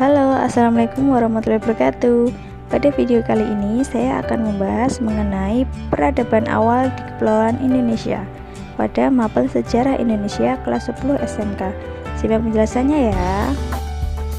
Halo, assalamualaikum warahmatullahi wabarakatuh. Pada video kali ini saya akan membahas mengenai peradaban awal di Kepulauan Indonesia pada mapel sejarah Indonesia kelas 10 SMK. Simak penjelasannya ya.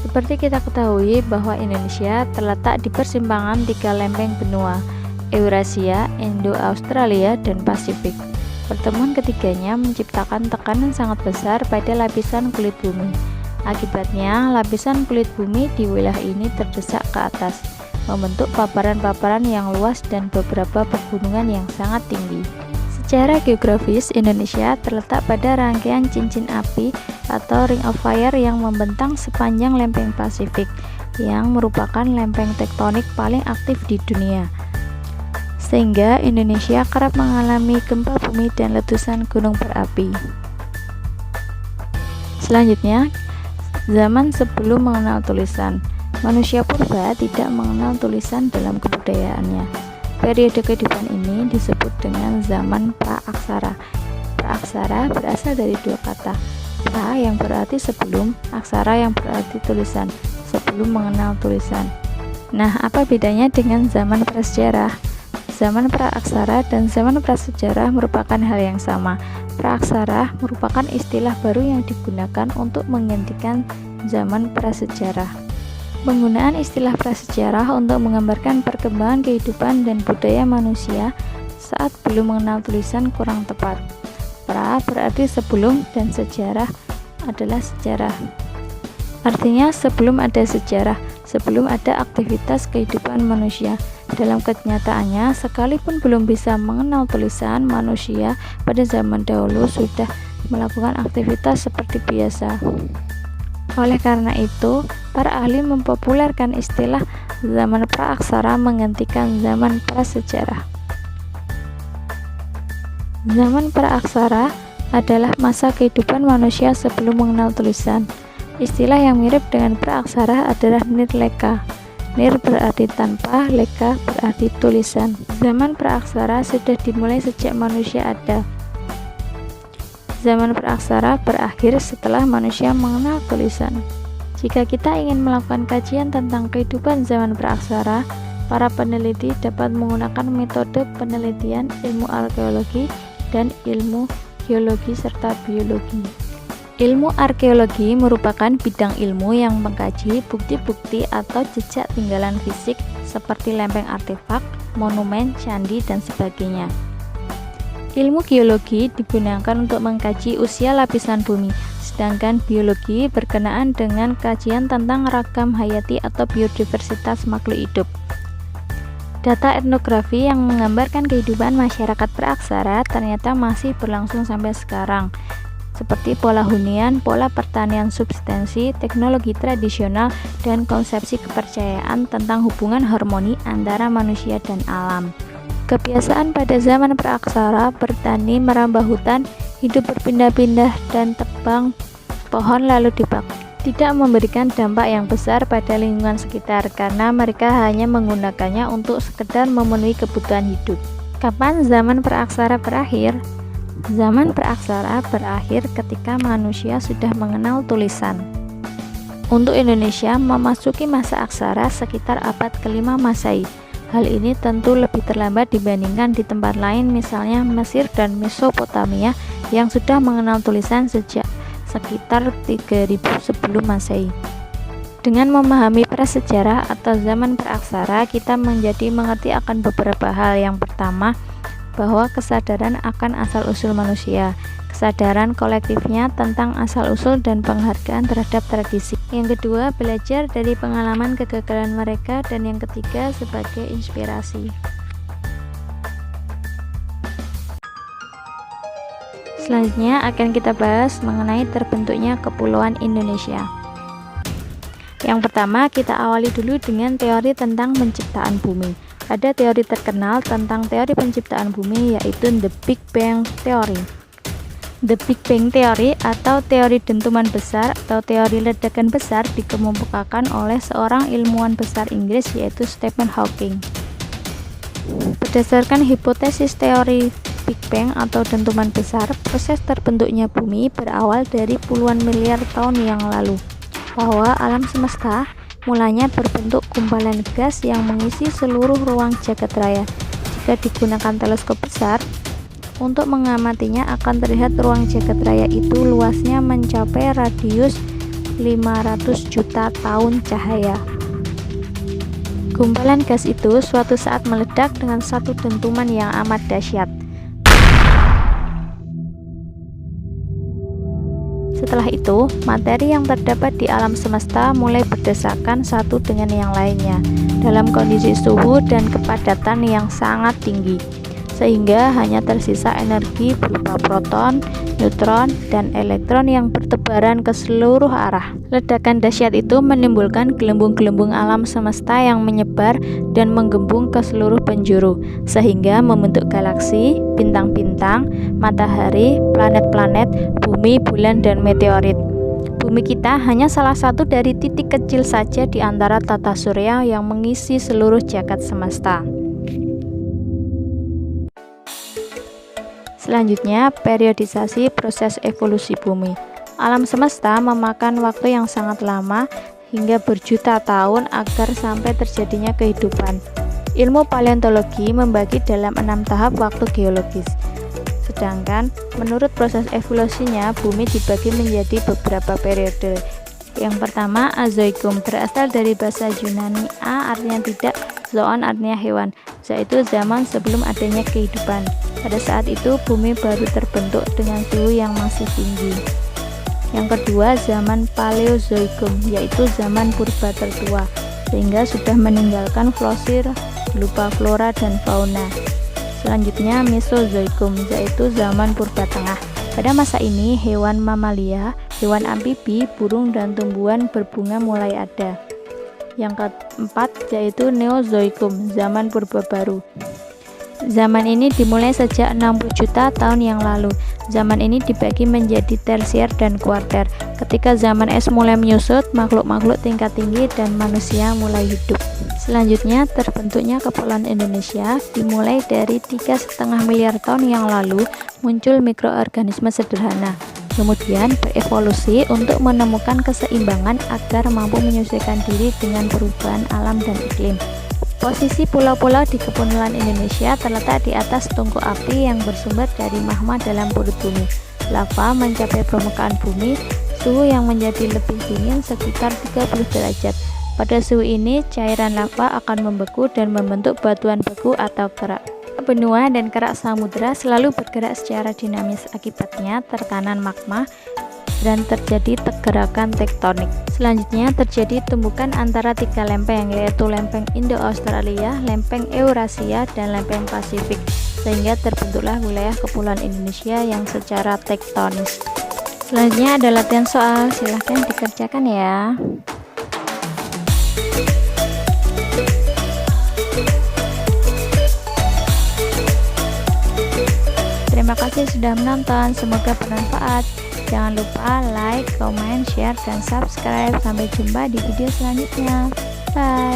Seperti kita ketahui bahwa Indonesia terletak di persimpangan tiga lempeng benua, Eurasia, Indo-Australia, dan Pasifik. Pertemuan ketiganya menciptakan tekanan sangat besar pada lapisan kulit bumi. Akibatnya, lapisan kulit bumi di wilayah ini terdesak ke atas, membentuk paparan-paparan yang luas dan beberapa pegunungan yang sangat tinggi. Secara geografis, Indonesia terletak pada rangkaian cincin api atau Ring of Fire yang membentang sepanjang lempeng Pasifik, yang merupakan lempeng tektonik paling aktif di dunia. Sehingga Indonesia kerap mengalami gempa bumi dan letusan gunung berapi. Selanjutnya, zaman sebelum mengenal tulisan. Manusia purba tidak mengenal tulisan dalam kebudayaannya. Periode kehidupan ini disebut dengan zaman pra-aksara. Pra-aksara berasal dari dua kata, pra yang berarti sebelum, aksara yang berarti tulisan, sebelum mengenal tulisan. Nah, apa bedanya dengan zaman prasejarah? Zaman pra-aksara dan zaman prasejarah merupakan hal yang sama. Pra-aksara merupakan istilah baru yang digunakan untuk menggantikan zaman prasejarah. Penggunaan istilah prasejarah untuk menggambarkan perkembangan kehidupan dan budaya manusia saat belum mengenal tulisan kurang tepat. Pra berarti sebelum dan sejarah adalah sejarah. Artinya sebelum ada sejarah, sebelum ada aktivitas kehidupan manusia. Dalam kenyataannya, sekalipun belum bisa mengenal tulisan, manusia pada zaman dahulu sudah melakukan aktivitas seperti biasa. Oleh karena itu, para ahli mempopulerkan istilah zaman pra-aksara menggantikan zaman prasejarah. Zaman pra-aksara adalah masa kehidupan manusia sebelum mengenal tulisan. Istilah yang mirip dengan pra-aksara adalah nirleka. Nir berarti tanpa, leka berarti tulisan. Zaman pra-aksara sudah dimulai sejak manusia ada. Zaman pra-aksara berakhir setelah manusia mengenal tulisan. Jika kita ingin melakukan kajian tentang kehidupan zaman pra-aksara, para peneliti dapat menggunakan metode penelitian ilmu arkeologi dan ilmu geologi serta biologi. Ilmu arkeologi merupakan bidang ilmu yang mengkaji bukti-bukti atau jejak tinggalan fisik seperti lempeng artefak, monumen, candi, dan sebagainya. Ilmu geologi digunakan untuk mengkaji usia lapisan bumi, sedangkan biologi berkenaan dengan kajian tentang ragam hayati atau biodiversitas makhluk hidup. Data etnografi yang menggambarkan kehidupan masyarakat pra-aksara ternyata masih berlangsung sampai sekarang, seperti pola hunian, pola pertanian substensi, teknologi tradisional, dan konsepsi kepercayaan tentang hubungan harmoni antara manusia dan alam. Kebiasaan pada zaman pra-aksara bertani, merambah hutan, hidup berpindah-pindah, dan tebang pohon lalu dibakar tidak memberikan dampak yang besar pada lingkungan sekitar karena mereka hanya menggunakannya untuk sekedar memenuhi kebutuhan hidup. Kapan zaman pra-aksara berakhir? Zaman pra-aksara berakhir ketika manusia sudah mengenal tulisan. Untuk Indonesia memasuki masa aksara sekitar abad ke-5 Masehi. Hal ini tentu lebih terlambat dibandingkan di tempat lain, misalnya Mesir dan Mesopotamia yang sudah mengenal tulisan sejak sekitar 3000 sebelum Masehi. Dengan memahami prasejarah atau zaman pra-aksara, kita menjadi mengerti akan beberapa hal. Yang pertama, bahwa kesadaran akan asal-usul manusia, kesadaran kolektifnya tentang asal-usul dan penghargaan terhadap tradisi. Yang kedua, belajar dari pengalaman kegagalan mereka, dan yang ketiga, sebagai inspirasi. Selanjutnya akan kita bahas mengenai terbentuknya Kepulauan Indonesia. Yang pertama, kita awali dulu dengan teori tentang penciptaan bumi. Ada teori terkenal tentang teori penciptaan bumi, yaitu The Big Bang Theory. The Big Bang Theory atau teori dentuman besar atau teori ledakan besar dikemukakan oleh seorang ilmuwan besar Inggris, yaitu Stephen Hawking. Berdasarkan hipotesis teori Big Bang atau dentuman besar, proses terbentuknya bumi berawal dari puluhan miliar tahun yang lalu, bahwa alam semesta mulanya berbentuk gumpalan gas yang mengisi seluruh ruang jagat raya. Jika digunakan teleskop besar, untuk mengamatinya akan terlihat ruang jagat raya itu luasnya mencapai radius 500 juta tahun cahaya. Gumpalan gas itu suatu saat meledak dengan satu dentuman yang amat dahsyat. Setelah itu, materi yang terdapat di alam semesta mulai berdesakan satu dengan yang lainnya dalam kondisi suhu dan kepadatan yang sangat tinggi, sehingga hanya tersisa energi berupa proton, neutron, dan elektron yang bertebaran ke seluruh arah. Ledakan dahsyat itu menimbulkan gelembung-gelembung alam semesta yang menyebar dan menggembung ke seluruh penjuru, sehingga membentuk galaksi, bintang-bintang, matahari, planet-planet, bumi, bulan, dan meteorit. Bumi kita hanya salah satu dari titik kecil saja di antara tata surya yang mengisi seluruh jagat semesta. Selanjutnya, periodisasi proses evolusi bumi. Alam semesta memakan waktu yang sangat lama hingga berjuta tahun agar sampai terjadinya kehidupan. Ilmu paleontologi membagi dalam 6 tahap waktu geologis. Sedangkan menurut proses evolusinya, bumi dibagi menjadi beberapa periode. Yang pertama, Azoikum, berasal dari bahasa Yunani. A artinya tidak, zoon artinya hewan, yaitu zaman sebelum adanya kehidupan. Pada saat itu bumi baru terbentuk dengan suhu yang masih tinggi. Yang kedua, zaman Paleozoikum, yaitu zaman purba tertua, sehingga sudah meninggalkan fosil berupa flora dan fauna. Selanjutnya, Mesozoikum, yaitu zaman purba tengah. Pada masa ini, hewan mamalia, hewan amfibi, burung, dan tumbuhan berbunga mulai ada. Yang keempat, yaitu Neozoikum, zaman purba baru. Zaman ini dimulai sejak 60 juta tahun yang lalu. Zaman ini dibagi menjadi tersier dan kuarter. Ketika zaman es mulai menyusut, makhluk-makhluk tingkat tinggi dan manusia mulai hidup. Selanjutnya, terbentuknya Kepulauan Indonesia dimulai dari 3,5 miliar tahun yang lalu muncul mikroorganisme sederhana. Kemudian berevolusi untuk menemukan keseimbangan agar mampu menyesuaikan diri dengan perubahan alam dan iklim. Posisi pulau-pulau di Kepulauan Indonesia terletak di atas tungku api yang bersumber dari magma dalam perut bumi. Lava mencapai permukaan bumi, suhu yang menjadi lebih dingin sekitar 30 derajat. Pada suhu ini, cairan lava akan membeku dan membentuk batuan beku atau kerak. Benua dan kerak samudera selalu bergerak secara dinamis, akibatnya tekanan magma dan terjadi gerakan tektonik. Selanjutnya terjadi tumbukan antara 3 lempeng, yaitu lempeng Indo-Australia, lempeng Eurasia, dan lempeng Pasifik, sehingga terbentuklah wilayah Kepulauan Indonesia yang secara tektonis. Selanjutnya ada latihan soal, silahkan dikerjakan ya. Terima kasih sudah menonton, semoga bermanfaat. Jangan lupa like, comment, share, dan subscribe. Sampai jumpa di video selanjutnya. Bye.